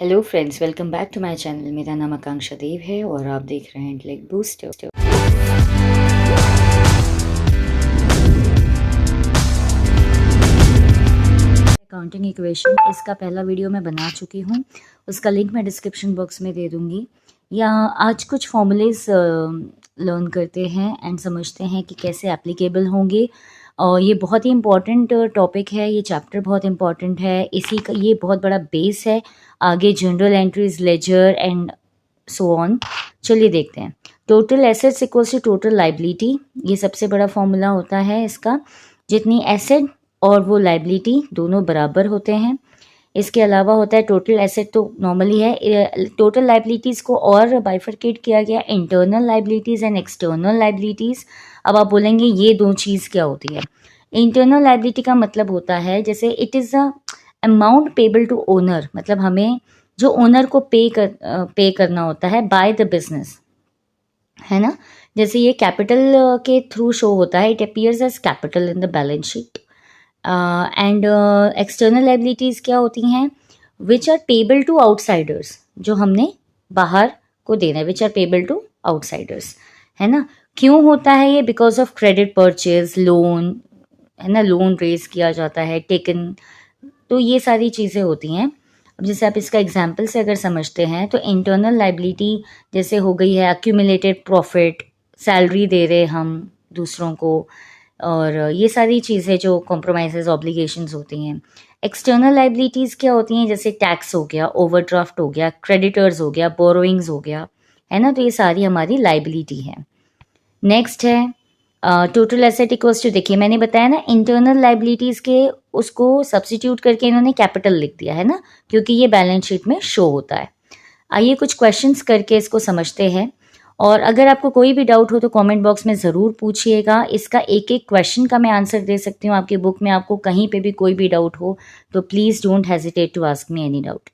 Hello friends, welcome back to my channel. मेरा नाम आकांक्षा देव है और आप देख रहे हैं इंटेलेक्ट बूस्टर। अकाउंटिंग इक्वेशन, इसका पहला वीडियो मैं बना चुकी हूँ, उसका लिंक मैं डिस्क्रिप्शन बॉक्स में दे दूँगी। या आज कुछ फॉर्मूलेज लर्न करते हैं एंड समझते हैं कि कैसे एप्लीकेबल होंगे। और ये बहुत ही इम्पॉर्टेंट टॉपिक है, ये चैप्टर बहुत इम्पॉर्टेंट है, इसी का ये बहुत बड़ा बेस है आगे general entries, ledger and so on. चलिए देखते हैं। Total assets equals to total liability, ये सबसे बड़ा फॉर्मूला होता है इसका। जितनी एसेट और वो लाइबिलिटी दोनों बराबर होते हैं। इसके अलावा होता है टोटल एसेट, तो नॉर्मली है। टोटल लाइबिलिटीज़ को और बाइफरकेट किया गया, internal liabilities and external liabilities. अब आप बोलेंगे ये दो चीज़ क्या होती है। इंटरनल लाइबिलिटी का मतलब होता है जैसे it is a amount payable to owner, मतलब हमें जो ओनर को पे करना होता है बाय द बिजनेस, है ना। जैसे ये कैपिटल के थ्रू शो होता है, it appears as capital in the balance sheet. And external liabilities क्या होती हैं, which are payable to outsiders, जो हमने बाहर को देना है, which are payable to outsiders, है ना। क्यों होता है ये? Because of credit purchase, loan, है ना, लोन रेज किया जाता है, टेकन, तो ये सारी चीज़ें होती हैं। अब जैसे आप इसका एग्जाम्पल से अगर समझते हैं तो इंटरनल लाइबिलिटी जैसे हो गई है अक्यूमुलेटेड प्रॉफिट, सैलरी दे रहे हम दूसरों को, और ये सारी चीज़ें जो कॉम्प्रोमाइजेज ऑब्लिगेशंस होती हैं। एक्सटर्नल लाइबिलिटीज़ क्या होती हैं, जैसे टैक्स हो गया, ओवरड्राफ्ट हो गया, क्रेडिटर्स हो गया, बोरोइंग्स हो गया, है ना, तो ये सारी हमारी लाइबिलिटी है। नेक्स्ट है टोटल एसेट इक्वल्स टू, देखिए मैंने बताया ना इंटरनल लाइबिलिटीज़ के उसको सब्स्टिट्यूट करके इन्होंने कैपिटल लिख दिया है ना, क्योंकि ये बैलेंस शीट में शो होता है। आइए कुछ क्वेश्चंस करके इसको समझते हैं, और अगर आपको कोई भी डाउट हो तो कमेंट बॉक्स में ज़रूर पूछिएगा। इसका एक एक क्वेश्चन का मैं आंसर दे सकती हूँ आपकी बुक में। आपको कहीं पे भी कोई भी डाउट हो तो please don't hesitate to ask me any doubt.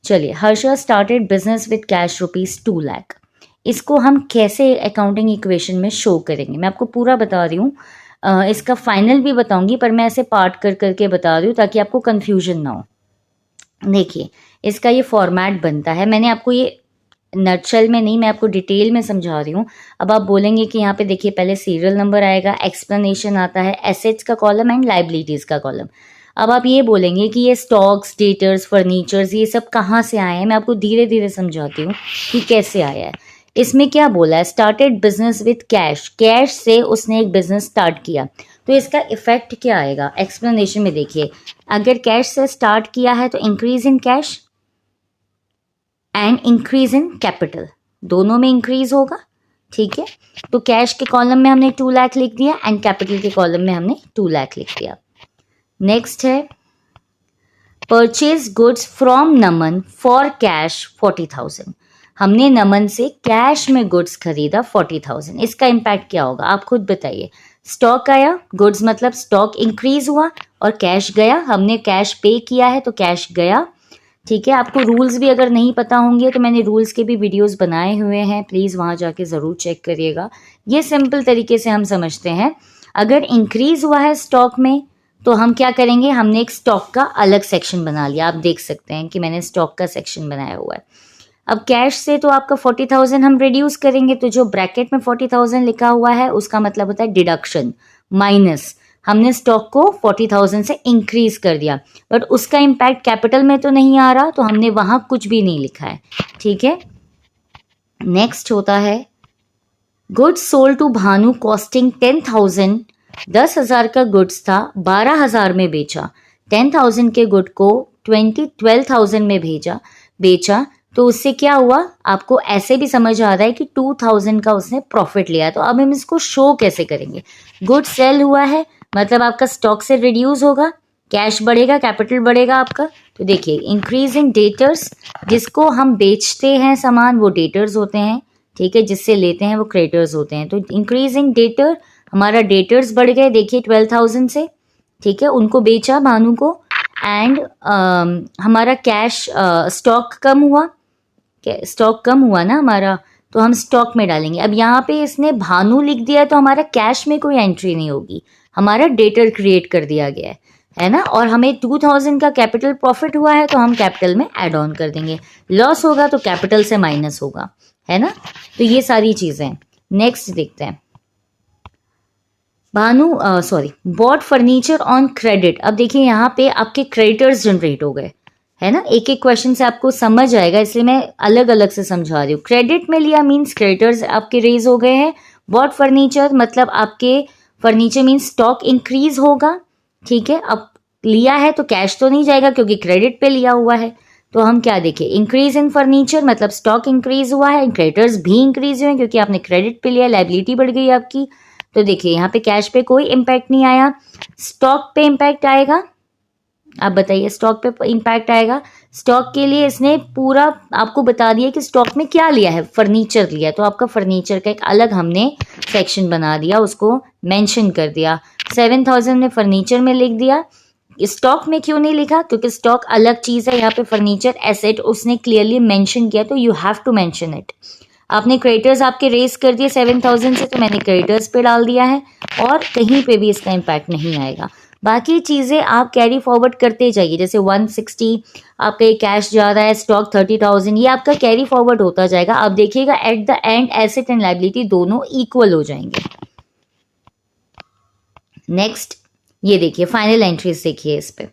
चलिए, Harsha started business with cash ₹2 lakh. इसको हम कैसे अकाउंटिंग इक्वेशन में शो करेंगे, मैं आपको पूरा बता रही हूँ। इसका फाइनल भी बताऊंगी, पर मैं ऐसे पार्ट कर करके बता रही हूँ ताकि आपको कन्फ्यूजन ना हो। देखिए, इसका ये फॉर्मेट बनता है, मैंने आपको ये नटशेल में नहीं, मैं आपको डिटेल में समझा रही हूँ। अब आप बोलेंगे कि यहाँ पे देखिए पहले सीरियल नंबर आएगा, एक्सप्लेनेशन आता है, एसेट्स का कॉलम एंड लाइबिलिटीज़ का कॉलम। अब आप ये बोलेंगे कि ये स्टॉक्स, डेटर्स, फर्नीचर्स, ये सब कहाँ से आए हैं। मैं आपको धीरे धीरे समझाती हूँ कि कैसे आया है। इसमें क्या बोला है, started business with cash, cash से उसने एक बिजनेस स्टार्ट किया, तो इसका इफेक्ट क्या आएगा एक्सप्लेनेशन में। देखिए, अगर कैश से स्टार्ट किया है तो increase in cash and increase in capital, दोनों में इंक्रीज होगा, ठीक है। तो कैश के कॉलम में हमने 2 लाख लिख दिया एंड कैपिटल के कॉलम में हमने 2 लाख लिख दिया। नेक्स्ट है purchase goods from Naman for cash 40,000। हमने नमन से कैश में गुड्स खरीदा 40,000। इसका इम्पैक्ट क्या होगा आप खुद बताइए। स्टॉक आया, गुड्स मतलब स्टॉक इंक्रीज हुआ, और कैश गया, हमने कैश पे किया है तो कैश गया, ठीक है। आपको रूल्स भी अगर नहीं पता होंगे तो मैंने रूल्स के भी वीडियोस बनाए हुए हैं, प्लीज़ वहाँ जाके ज़रूर चेक करिएगा। ये सिंपल तरीके से हम समझते हैं। अगर इंक्रीज हुआ है स्टॉक में तो हम क्या करेंगे, हमने एक स्टॉक का अलग सेक्शन बना लिया। आप देख सकते हैं कि मैंने स्टॉक का सेक्शन बनाया हुआ है। अब कैश से तो आपका 40,000 हम रिड्यूस करेंगे, तो जो ब्रैकेट में 40,000 लिखा हुआ है उसका मतलब होता है डिडक्शन, माइनस। हमने स्टॉक को 40,000 से इंक्रीज कर दिया, बट उसका इम्पैक्ट कैपिटल में तो नहीं आ रहा, तो हमने वहां कुछ भी नहीं लिखा है, ठीक है। नेक्स्ट होता है goods sold to Bhanu costing 10,000। 10,000 का गुड्स था, 12,000 में बेचा। 10,000 के गुड को 12,000 में बेचा, तो उससे क्या हुआ, आपको ऐसे भी समझ आ रहा है कि 2,000 का उसने प्रॉफिट लिया। तो अब हम इसको शो कैसे करेंगे। गुड सेल हुआ है मतलब आपका स्टॉक से रिड्यूस होगा, कैश बढ़ेगा, कैपिटल बढ़ेगा आपका। तो देखिए, इंक्रीज इन डेटर्स, जिसको हम बेचते हैं सामान वो डेटर्स होते हैं, ठीक है, जिससे लेते हैं वो क्रेडिटर्स होते हैं। तो इंक्रीज इन डेटर, हमारा डेटर्स बढ़ गए, देखिए 12,000 से, ठीक है, उनको बेचा भानु को, एंड हमारा कैश स्टॉक कम हुआ, स्टॉक कम हुआ ना हमारा, तो हम स्टॉक में डालेंगे। अब यहाँ पे इसने भानु लिख दिया तो हमारा कैश में कोई एंट्री नहीं होगी, हमारा डेटर क्रिएट कर दिया गया है। है ना, और हमें 2000 का कैपिटल प्रॉफिट हुआ है तो हम कैपिटल में ऐड ऑन कर देंगे, लॉस होगा तो कैपिटल से माइनस होगा, है ना। तो ये सारी चीजें। नेक्स्ट देखते हैं, बॉट फर्नीचर ऑन क्रेडिट। अब देखिए यहाँ पे आपके क्रेडिटर्स जनरेट हो गए, है ना। एक एक क्वेश्चन से आपको समझ आएगा, इसलिए मैं अलग अलग से समझा रही हूँ। क्रेडिट में लिया मीन्स क्रेडिटर्स आपके रेज हो गए हैं। बॉट फर्नीचर मतलब आपके फर्नीचर मीन्स स्टॉक इंक्रीज होगा, ठीक है। अब लिया है तो कैश तो नहीं जाएगा क्योंकि क्रेडिट पे लिया हुआ है, तो हम क्या देखें, इंक्रीज इन फर्नीचर मतलब स्टॉक इंक्रीज हुआ है, क्रेडिटर्स भी इंक्रीज हुए हैं क्योंकि आपने क्रेडिट पे लिया, लायबिलिटी बढ़ गई आपकी। तो देखिए यहाँ पे कैश पे कोई इम्पैक्ट नहीं आया, स्टॉक पे इम्पैक्ट आएगा। आप बताइए, स्टॉक पे इम्पैक्ट आएगा। स्टॉक के लिए इसने पूरा आपको बता दिया कि स्टॉक में क्या लिया है, फर्नीचर लिया, तो आपका फर्नीचर का एक अलग हमने सेक्शन बना दिया, उसको मेंशन कर दिया। 7000 ने फर्नीचर में लिख दिया, स्टॉक में क्यों नहीं लिखा, क्योंकि स्टॉक अलग चीज है, यहाँ पे फर्नीचर एसेट उसने क्लियरली मेंशन किया, तो you have to mention it. आपने क्रेडिटर्स आपके रेस कर दिए 7000 से, तो मैंने क्रेडिटर्स पे डाल दिया है और कहीं पे भी इसका इम्पैक्ट नहीं आएगा। बाकी चीज़ें आप कैरी फॉरवर्ड करते जाइए, जैसे 160 आपका ये कैश जा रहा है, स्टॉक 30,000, ये आपका कैरी फॉरवर्ड होता जाएगा। आप देखिएगा at the end asset and liability दोनों इक्वल हो जाएंगे। नेक्स्ट ये देखिए, फाइनल एंट्रीज देखिए, इस पे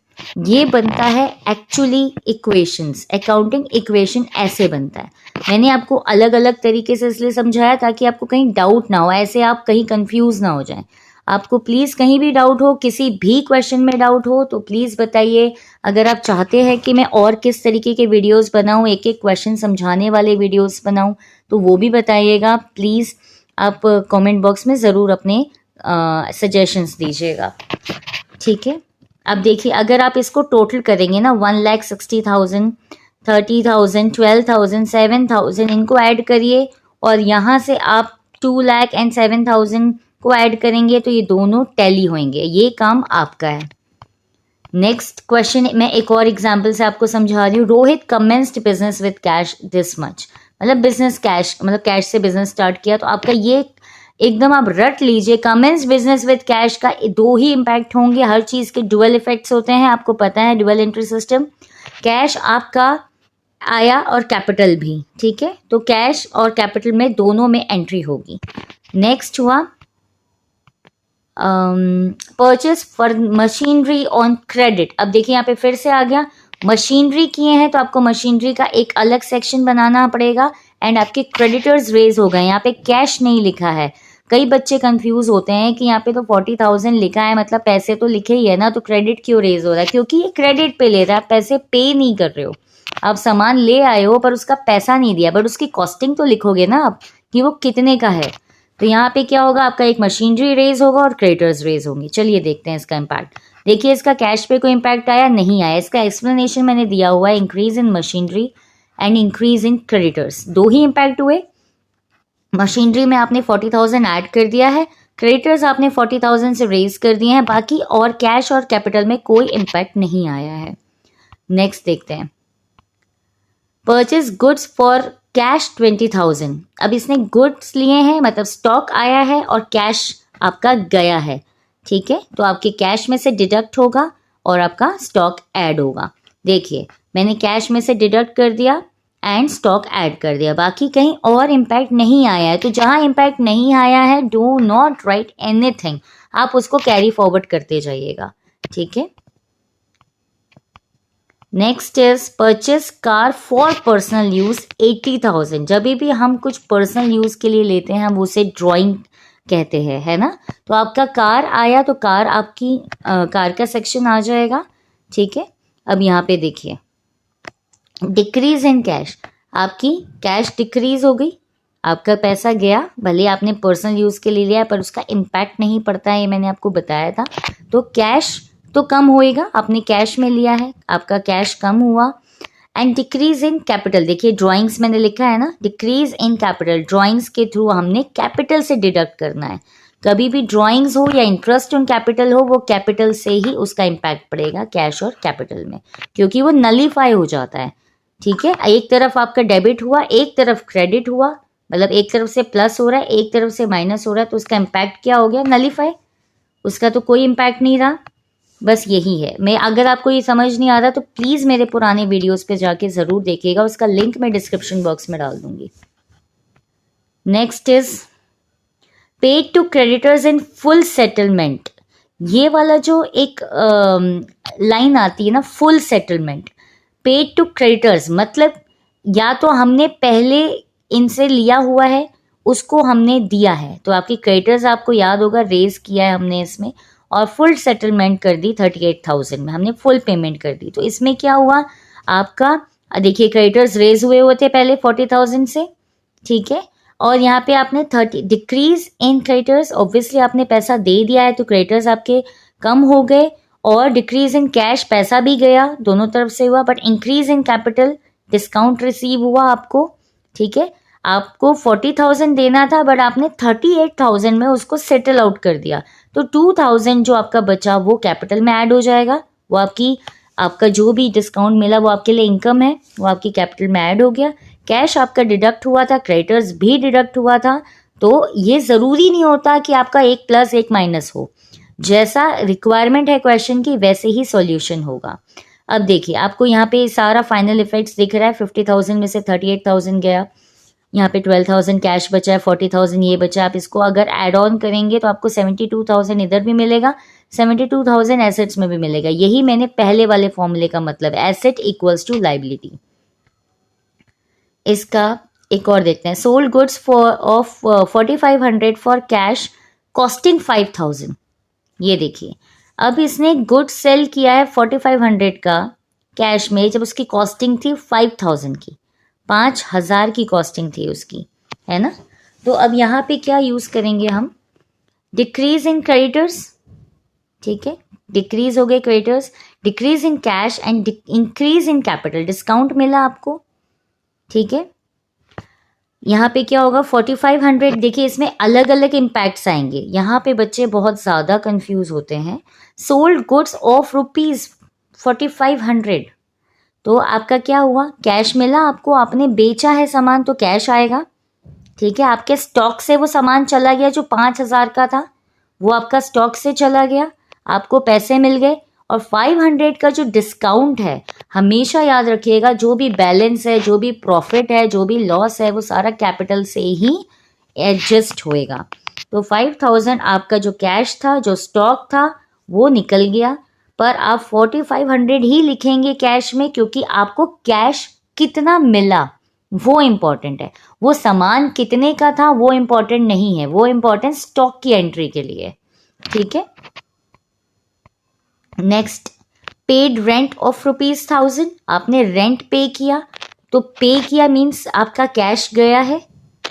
ये बनता है एक्चुअली इक्वेशंस, अकाउंटिंग इक्वेशन ऐसे बनता है। मैंने आपको अलग अलग तरीके से इसलिए समझाया ताकि आपको कहीं डाउट ना हो, ऐसे आप कहीं कंफ्यूज ना हो जाएं। आपको प्लीज़ कहीं भी डाउट हो, किसी भी क्वेश्चन में डाउट हो तो प्लीज़ बताइए। अगर आप चाहते हैं कि मैं और किस तरीके के वीडियोस बनाऊं, एक एक क्वेश्चन समझाने वाले वीडियोस बनाऊं, तो वो भी बताइएगा प्लीज़। आप कमेंट बॉक्स में ज़रूर अपने सजेशंस दीजिएगा, ठीक है। अब देखिए, अगर आप इसको टोटल करेंगे ना, 1,60,000, 30,000, 12,000, 7,000 इनको ऐड करिए और यहाँ से आप 2,07,000 को ऐड करेंगे तो ये दोनों टैली होंगे, ये काम आपका है। नेक्स्ट क्वेश्चन मैं एक और एग्जांपल से आपको समझा रही हूँ। Rohit commenced business with cash this much, मतलब बिजनेस कैश, मतलब कैश से बिजनेस स्टार्ट किया, तो आपका ये एकदम आप रट लीजिए, कमेंस बिजनेस विद कैश का दो ही इम्पैक्ट होंगे। हर चीज के डुअल इफेक्ट्स होते हैं, आपको पता है, डुअल एंट्री सिस्टम। कैश आपका आया और कैपिटल भी, ठीक है, तो कैश और कैपिटल में दोनों में एंट्री होगी। नेक्स्ट हुआ purchase for machinery on credit. अब देखिए यहाँ पे फिर से आ गया, मशीनरी किए हैं तो आपको मशीनरी का एक अलग सेक्शन बनाना पड़ेगा एंड आपके क्रेडिटर्स रेज हो गए। यहाँ पे कैश नहीं लिखा है, कई बच्चे कंफ्यूज होते हैं कि यहाँ पे तो 40,000 लिखा है, मतलब पैसे तो लिखे ही है ना, तो क्रेडिट क्यों रेज हो रहा है, क्योंकि ये क्रेडिट पे ले रहा है, पैसे पे नहीं कर रहे हो। आप सामान ले आए हो पर उसका पैसा नहीं दिया, बट उसकी कॉस्टिंग तो लिखोगे ना आप कि वो कितने का है। तो यहाँ पे क्या होगा, आपका एक मशीनरी रेज होगा और क्रेडिटर्स रेज होंगे। चलिए देखते हैं इसका इम्पैक्ट। देखिए इसका कैश पे कोई इम्पैक्ट आया नहीं आया, इसका एक्सप्लेनेशन मैंने दिया हुआ है, increase in machinery and increase in creditors, दो ही इम्पैक्ट हुए। मशीनरी में आपने 40,000 ऐड कर दिया है, क्रेडिटर्स आपने 40,000 से रेज कर दिए हैं, बाकी और कैश और कैपिटल में कोई इम्पैक्ट नहीं आया है। नेक्स्ट देखते हैं, परचेज गुड्स फॉर कैश 20,000। अब इसने गुड्स लिए हैं मतलब स्टॉक आया है और कैश आपका गया है, ठीक है, तो आपके कैश में से डिडक्ट होगा और आपका स्टॉक ऐड होगा। देखिए मैंने कैश में से डिडक्ट कर दिया एंड स्टॉक ऐड कर दिया, बाकी कहीं और इम्पैक्ट नहीं आया है। तो जहां इम्पैक्ट नहीं आया है, डू नॉट राइट एनीथिंग, आप उसको कैरी फॉरवर्ड करते जाइएगा, ठीक है। Next is purchase car for personal use 80,000। जब भी हम कुछ पर्सनल यूज के लिए लेते हैं हम उसे ड्राइंग कहते हैं, है ना। तो आपका कार आया तो कार आपकी कार का सेक्शन आ जाएगा, ठीक है। अब यहाँ पे देखिए डिक्रीज इन कैश, आपकी कैश डिक्रीज हो गई, आपका पैसा गया, भले आपने पर्सनल यूज के लिए लिया पर उसका इम्पैक्ट नहीं पड़ता है, ये मैंने आपको बताया था। तो कैश तो कम होएगा, आपने कैश में लिया है, आपका कैश कम हुआ। एंड डिक्रीज इन कैपिटल, देखिए ड्राइंग्स मैंने लिखा है ना, डिक्रीज इन कैपिटल, ड्राइंग्स के थ्रू हमने कैपिटल से डिडक्ट करना है। कभी भी ड्राइंग्स हो या इंटरेस्ट ऑन कैपिटल हो, वो कैपिटल से ही उसका इम्पैक्ट पड़ेगा कैश और कैपिटल में, क्योंकि वो नलीफाई हो जाता है, ठीक है। एक तरफ आपका डेबिट हुआ, एक तरफ क्रेडिट हुआ, मतलब एक तरफ से प्लस हो रहा है, एक तरफ से माइनस हो रहा है, तो उसका इम्पैक्ट क्या हो गया, नलीफाई, उसका तो कोई इम्पैक्ट नहीं रहा। बस यही है। मैं अगर आपको ये समझ नहीं आ रहा तो प्लीज़ मेरे पुराने वीडियोस पे जाके ज़रूर देखिएगा, उसका लिंक मैं डिस्क्रिप्शन बॉक्स में डाल दूंगी। Next is paid to creditors in full settlement. ये वाला जो एक लाइन आती है ना, full settlement, paid to creditors मतलब या तो हमने पहले इनसे लिया हुआ है उसको हमने दिया है, तो आपकी क्रेडिटर्स आपको याद होगा रेज किया है हमने इसमें, और फुल सेटलमेंट कर दी 38,000 में, हमने फुल पेमेंट कर दी। तो इसमें क्या हुआ आपका, देखिए क्रेडिटर्स रेज हुए थे पहले 40,000 से, ठीक है, और यहाँ पे आपने 30 डिक्रीज इन क्रेडिटर्स, ऑब्वियसली आपने पैसा दे दिया है तो क्रेडिटर्स आपके कम हो गए, और डिक्रीज इन कैश, पैसा भी गया दोनों तरफ से हुआ, but increase in capital, discount receive हुआ आपको, ठीक है। आपको 40,000 देना था बट आपने 38,000 में उसको सेटल आउट कर दिया, तो 2,000 जो आपका बचा वो कैपिटल में ऐड हो जाएगा, वो आपका जो भी डिस्काउंट मिला वो आपके लिए इनकम है, वो आपकी कैपिटल में ऐड हो गया। कैश आपका डिडक्ट हुआ था, क्रेडिटर्स भी डिडक्ट हुआ था, तो ये ज़रूरी नहीं होता कि आपका एक प्लस एक माइनस हो, जैसा रिक्वायरमेंट है क्वेश्चन की वैसे ही सॉल्यूशन होगा। अब देखिए आपको यहाँ पे सारा फाइनल इफेक्ट्स दिख रहा है, 50,000 में से 38,000 गया, यहाँ पे 12,000 कैश बचा है, 40,000 ये बचा, आप इसको अगर ऐड ऑन करेंगे तो आपको 72,000 इधर भी मिलेगा, 72,000 एसेट्स में भी मिलेगा। यही मैंने पहले वाले फॉर्मूले का मतलब, एसेट इक्वल्स टू लाइबिलिटी। इसका एक और देखते हैं, sold goods for of 4,500 for cash costing 5,000। ये देखिए अब इसने गुड्स सेल किया है 4,500 का कैश में, जब उसकी कॉस्टिंग थी 5,000 की, 5,000 की कॉस्टिंग थी उसकी, है ना। तो अब यहाँ पे क्या यूज करेंगे हम, डिक्रीज इन क्रेडिटर्स, ठीक है, डिक्रीज हो गए creditors, decrease in cash and increase in capital, discount मिला आपको, ठीक है। यहाँ पे क्या होगा 4,500, देखिए इसमें अलग अलग इम्पैक्ट्स आएंगे, यहाँ पे बच्चे बहुत ज़्यादा कंफ्यूज होते हैं। सोल्ड गुड्स ऑफ ₹4,500, तो आपका क्या हुआ, कैश मिला आपको, आपने बेचा है सामान तो कैश आएगा, ठीक है। आपके स्टॉक से वो सामान चला गया जो 5,000 का था, वो आपका स्टॉक से चला गया, आपको पैसे मिल गए, और 500 का जो डिस्काउंट है, हमेशा याद रखिएगा जो भी बैलेंस है, जो भी प्रॉफिट है, जो भी लॉस है, वो सारा कैपिटल से ही एडजस्ट होएगा। तो 5,000 आपका जो कैश था, जो स्टॉक था, वो निकल गया, पर आप 4,500 ही लिखेंगे कैश में, क्योंकि आपको कैश कितना मिला वो इम्पॉर्टेंट है, वो सामान कितने का था वो इम्पॉर्टेंट नहीं है, वो इम्पॉर्टेंट स्टॉक की एंट्री के लिए, ठीक है। नेक्स्ट, पेड रेंट ऑफ ₹1,000, आपने रेंट पे किया, तो पे किया मीन्स आपका कैश गया है,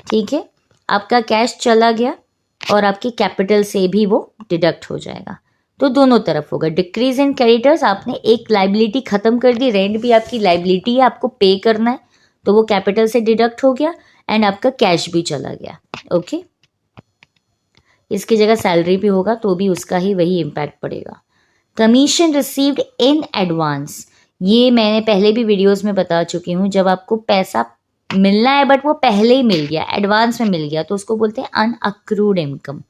ठीक है, आपका कैश चला गया और आपकी कैपिटल से भी वो डिडक्ट हो जाएगा, तो दोनों तरफ होगा। डिक्रीज इन क्रेडिटर्स, आपने एक लाइबिलिटी खत्म कर दी, रेंट भी आपकी लाइबिलिटी है, आपको पे करना है, तो वो कैपिटल से डिडक्ट हो गया, एंड आपका कैश भी चला गया, ओके। इसकी जगह सैलरी भी होगा तो भी उसका ही वही इम्पैक्ट पड़ेगा। कमीशन रिसीव्ड इन एडवांस, ये मैंने पहले भी वीडियोस में बता चुकी हूँ, जब आपको पैसा मिलना है बट वो पहले ही मिल गया, एडवांस में मिल गया, तो उसको बोलते हैं अनअक्रूड इनकम।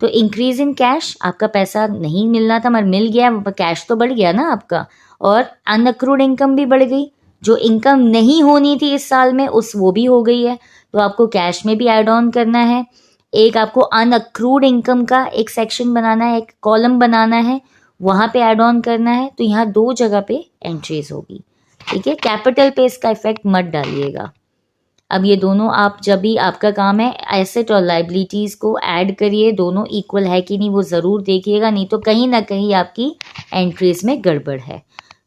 तो इंक्रीज इन कैश, आपका पैसा नहीं मिलना था मगर मिल गया, कैश तो बढ़ गया ना आपका, और अनअक्रूड इनकम भी बढ़ गई, जो इनकम नहीं होनी थी इस साल में वो भी हो गई है, तो आपको कैश में भी ऐड ऑन करना है। एक आपको अनअक्रूड इनकम का एक सेक्शन बनाना है, एक कॉलम बनाना है, वहाँ पे ऐड ऑन करना है, तो यहाँ 2 जगह पे एंट्रीज होगी, ठीक है। कैपिटल पे इसका इफेक्ट मत डालिएगा। अब ये दोनों आप जब भी आपका काम है एसेट और लाइबिलिटीज को ऐड करिए, दोनों इक्वल है कि नहीं वो ज़रूर देखिएगा, नहीं तो कहीं ना कहीं आपकी एंट्रीज में गड़बड़ है।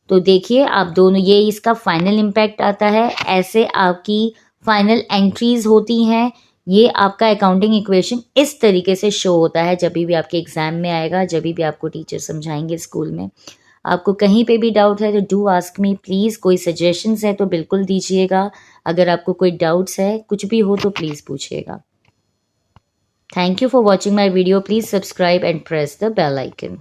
तो देखिए आप दोनों, ये इसका फाइनल इम्पैक्ट आता है, ऐसे आपकी फाइनल एंट्रीज होती हैं। ये आपका अकाउंटिंग इक्वेशन इस तरीके से शो होता है जब भी आपके एग्जाम में आएगा, जब भी आपको टीचर समझाएंगे स्कूल में। आपको कहीं पे भी डाउट है तो डू आस्क मी प्लीज़, कोई सजेशंस है तो बिल्कुल दीजिएगा, अगर आपको कोई डाउट्स है कुछ भी हो तो प्लीज़ पूछिएगा। Thank you for watching my video, please subscribe and press the bell icon.